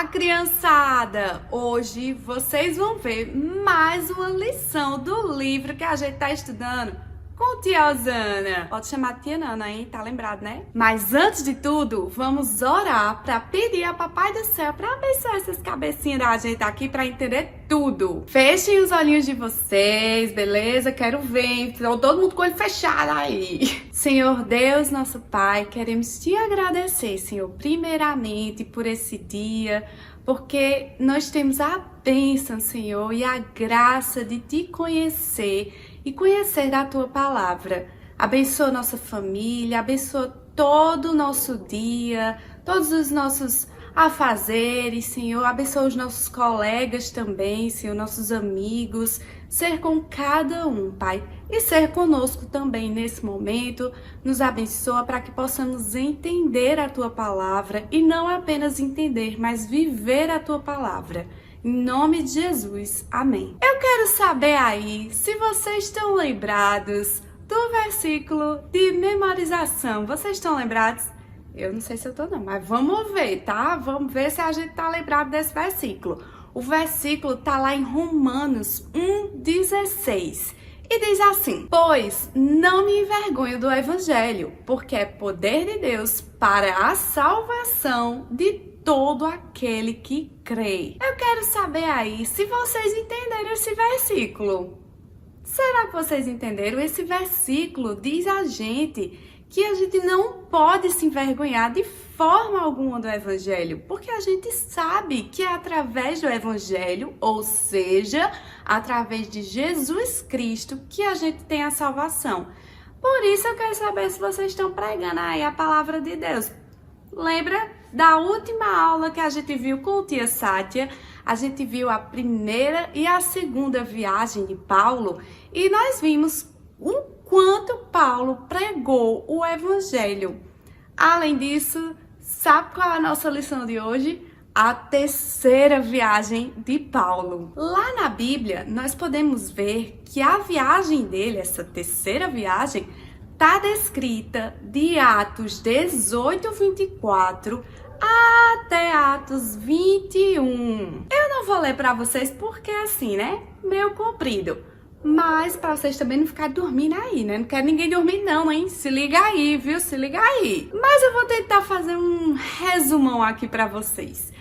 Olá, criançada! Hoje vocês vão ver mais uma lição do livro que a gente tá estudando com tia Osana. Pode chamar tia Nana, hein? Tá lembrado, né? Mas antes de tudo, vamos orar para pedir a Papai do Céu para abençoar essas cabecinhas da gente aqui para entender tudo. Fechem os olhinhos de vocês, beleza? Quero ver. Então, todo mundo com o olho fechado aí. Senhor Deus, nosso Pai, queremos te agradecer, Senhor, primeiramente por esse dia, porque nós temos a bênção, Senhor, e a graça de te conhecer e conhecer da tua palavra. Abençoa nossa família, abençoa todo o nosso dia, todos os nossos afazeres, Senhor. Abençoa os nossos colegas também, Senhor, nossos amigos. Ser com cada um, Pai, e ser conosco também nesse momento. Nos abençoa para que possamos entender a tua palavra e não apenas entender, mas viver a tua palavra. Em nome de Jesus, amém. Eu quero saber aí se vocês estão lembrados do versículo de memorização. Vocês estão lembrados? Eu não sei se eu tô não, mas vamos ver, tá? Vamos ver se a gente tá lembrado desse versículo. O versículo tá lá em Romanos 1,16 e diz assim: pois não me envergonho do evangelho, porque é poder de Deus para a salvação de todo aquele que crê. Eu quero saber aí se vocês entenderam esse versículo. Será que vocês entenderam? Esse versículo diz a gente que a gente não pode se envergonhar de forma alguma do evangelho, porque a gente sabe que é através do evangelho, ou seja, através de Jesus Cristo, que a gente tem a salvação. Por isso eu quero saber se vocês estão pregando aí a palavra de Deus. Lembra da última aula que a gente viu com tia Sátia? A gente viu a primeira e a segunda viagem de Paulo e nós vimos o quanto Paulo pregou o evangelho. Além disso, sabe qual é a nossa lição de hoje? A terceira viagem de Paulo. Lá na Bíblia, nós podemos ver que a viagem dele, essa terceira viagem, está descrita de Atos 18, 24 até Atos 21. Eu não vou ler para vocês porque é assim, né? Meio comprido. Mas para vocês também não ficarem dormindo aí, né? Não quero ninguém dormir não, hein? Se liga aí, viu? Se liga aí. Mas eu vou tentar fazer um resumão aqui para vocês.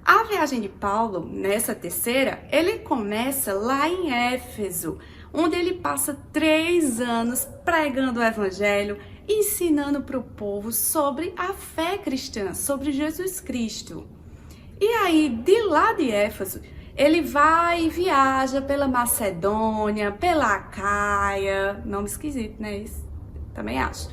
A viagem de Paulo, nessa terceira, ele começa lá em Éfeso, onde ele passa 3 anos pregando o evangelho, ensinando para o povo sobre a fé cristã, sobre Jesus Cristo. E aí, de lá de Éfeso, ele vai e viaja pela Macedônia, pela Acaia, nome esquisito, né? Isso também acho.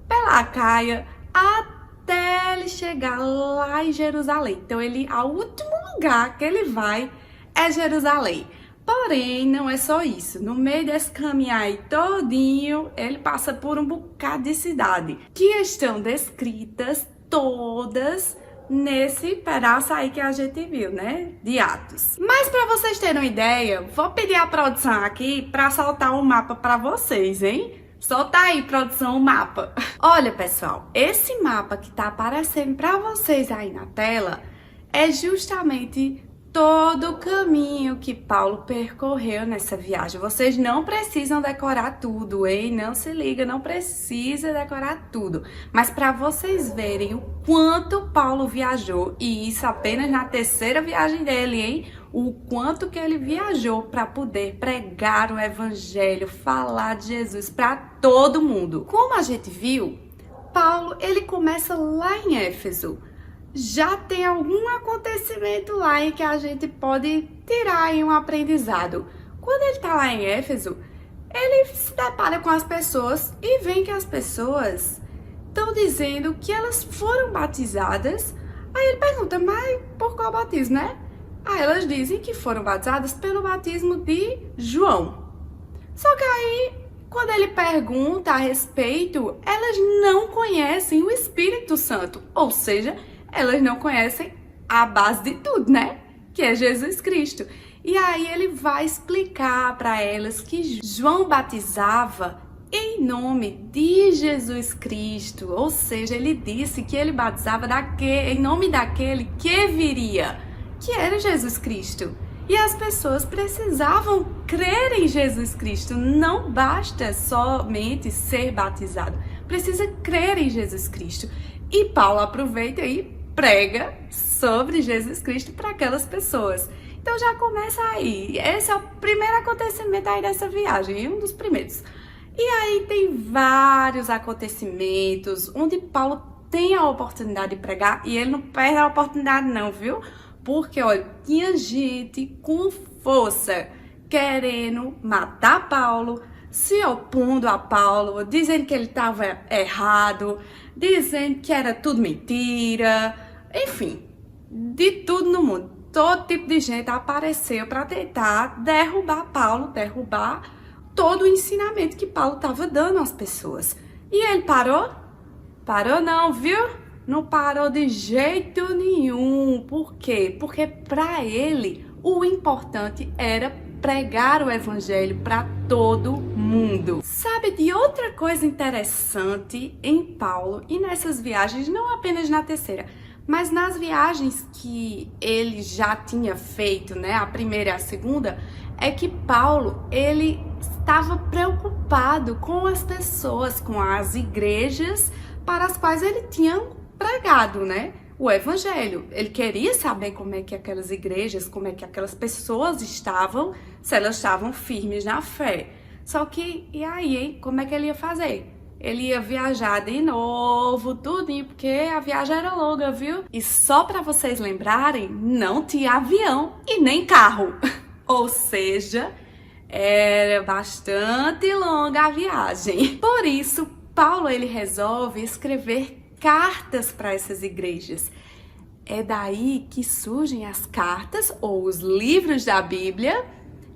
Pela Acaia, até ele chegar lá em Jerusalém. Então, o último lugar que ele vai é Jerusalém. Porém, não é só isso. No meio desse caminho aí todinho, ele passa por um bocado de cidade, que estão descritas todas nesse pedaço aí que a gente viu, né? De Atos. Mas para vocês terem uma ideia, vou pedir a produção aqui para soltar um mapa para vocês, hein? Solta aí, produção, o mapa. Olha, pessoal, esse mapa que tá aparecendo para vocês aí na tela é justamente todo o caminho que Paulo percorreu nessa viagem. Vocês não precisam decorar tudo, hein? Não se liga, não precisa decorar tudo. Mas para vocês verem o quanto Paulo viajou, e isso apenas na terceira viagem dele, hein? O quanto que ele viajou para poder pregar o evangelho, falar de Jesus para todo mundo. Como a gente viu, Paulo, ele começa lá em Éfeso. Já tem algum acontecimento lá em que a gente pode tirar aí um aprendizado. Quando ele está lá em Éfeso, ele se depara com as pessoas e vê que as pessoas estão dizendo que elas foram batizadas. Aí ele pergunta, mas por qual batismo, né? Aí elas dizem que foram batizadas pelo batismo de João. Só que aí, quando ele pergunta a respeito, elas não conhecem o Espírito Santo, ou seja, elas não conhecem a base de tudo, né? Que é Jesus Cristo. E aí ele vai explicar para elas que João batizava em nome de Jesus Cristo. Ou seja, ele disse que ele batizava em nome daquele que viria. que era Jesus Cristo. E as pessoas precisavam crer em Jesus Cristo. Não basta somente ser batizado, precisa crer em Jesus Cristo. E Paulo aproveita e prega sobre Jesus Cristo para aquelas pessoas. Então já começa aí. Esse é o primeiro acontecimento aí dessa viagem, um dos primeiros. E aí tem vários acontecimentos onde Paulo tem a oportunidade de pregar e ele não perde a oportunidade não, viu? Porque, olha, tinha gente com força querendo matar Paulo, se opondo a Paulo, dizendo que ele estava errado, dizendo que era tudo mentira, enfim, de tudo no mundo. Todo tipo de gente apareceu para tentar derrubar Paulo, derrubar todo o ensinamento que Paulo estava dando às pessoas. E ele parou? Parou não, viu? Não parou de jeito nenhum. Por quê? Porque para ele o importante era pregar o evangelho para todo mundo. Sabe de outra coisa interessante em Paulo e nessas viagens, não apenas na terceira, mas nas viagens que ele já tinha feito, né, a primeira e a segunda, é que Paulo, ele estava preocupado com as pessoas, com as igrejas para as quais ele tinha pregado, né, o evangelho. Ele queria saber como é que aquelas igrejas, como é que aquelas pessoas estavam, se elas estavam firmes na fé. Só que, e aí, hein? Como é que ele ia fazer? Ele ia viajar de novo, tudinho, porque a viagem era longa, viu? E só para vocês lembrarem, não tinha avião e nem carro. Ou seja, era bastante longa a viagem. Por isso, Paulo, ele resolve escrever cartas para essas igrejas. É daí que surgem as cartas ou os livros da Bíblia: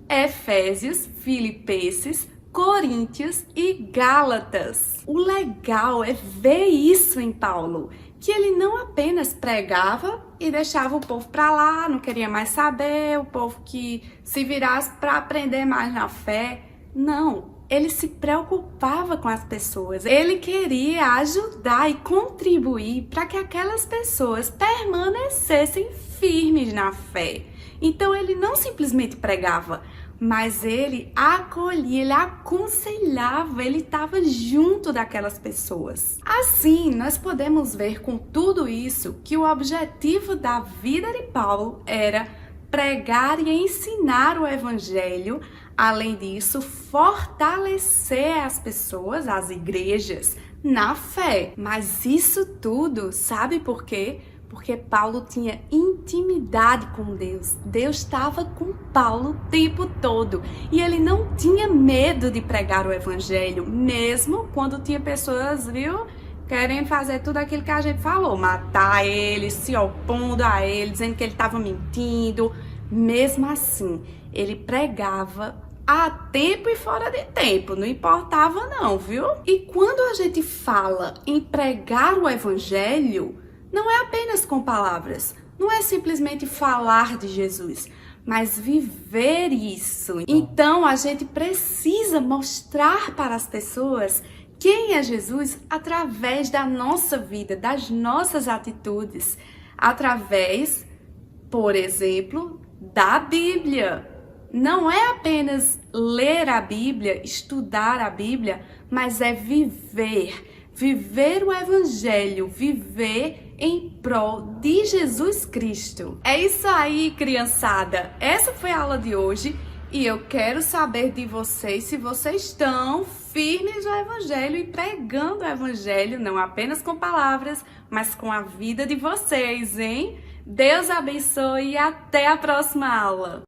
Efésios, Filipenses, Coríntios e Gálatas. O legal é ver isso em Paulo, que ele não apenas pregava e deixava o povo para lá, não queria mais saber, o povo que se virasse para aprender mais na fé. Não. Ele se preocupava com as pessoas, ele queria ajudar e contribuir para que aquelas pessoas permanecessem firmes na fé. Então ele não simplesmente pregava, mas ele acolhia, ele aconselhava, ele estava junto daquelas pessoas. Assim, nós podemos ver com tudo isso que o objetivo da vida de Paulo era pregar e ensinar o evangelho. Além disso, fortalecer as pessoas, as igrejas, na fé. Mas isso tudo, sabe por quê? Porque Paulo tinha intimidade com Deus. Deus estava com Paulo o tempo todo. E ele não tinha medo de pregar o evangelho, mesmo quando tinha pessoas, viu, querem fazer tudo aquilo que a gente falou. Matar ele, se opondo a ele, dizendo que ele estava mentindo. Mesmo assim, ele pregava a tempo e fora de tempo, não importava não, viu? E quando a gente fala em pregar o evangelho, não é apenas com palavras, não é simplesmente falar de Jesus, mas viver isso. Então a gente precisa mostrar para as pessoas quem é Jesus através da nossa vida, das nossas atitudes, através, por exemplo, da Bíblia. Não é apenas ler a Bíblia, estudar a Bíblia, mas é viver o evangelho, viver em prol de Jesus Cristo. É isso aí, criançada. Essa foi a aula de hoje e eu quero saber de vocês se vocês estão firmes no evangelho e pregando o evangelho, não apenas com palavras, mas com a vida de vocês, hein? Deus abençoe e até a próxima aula.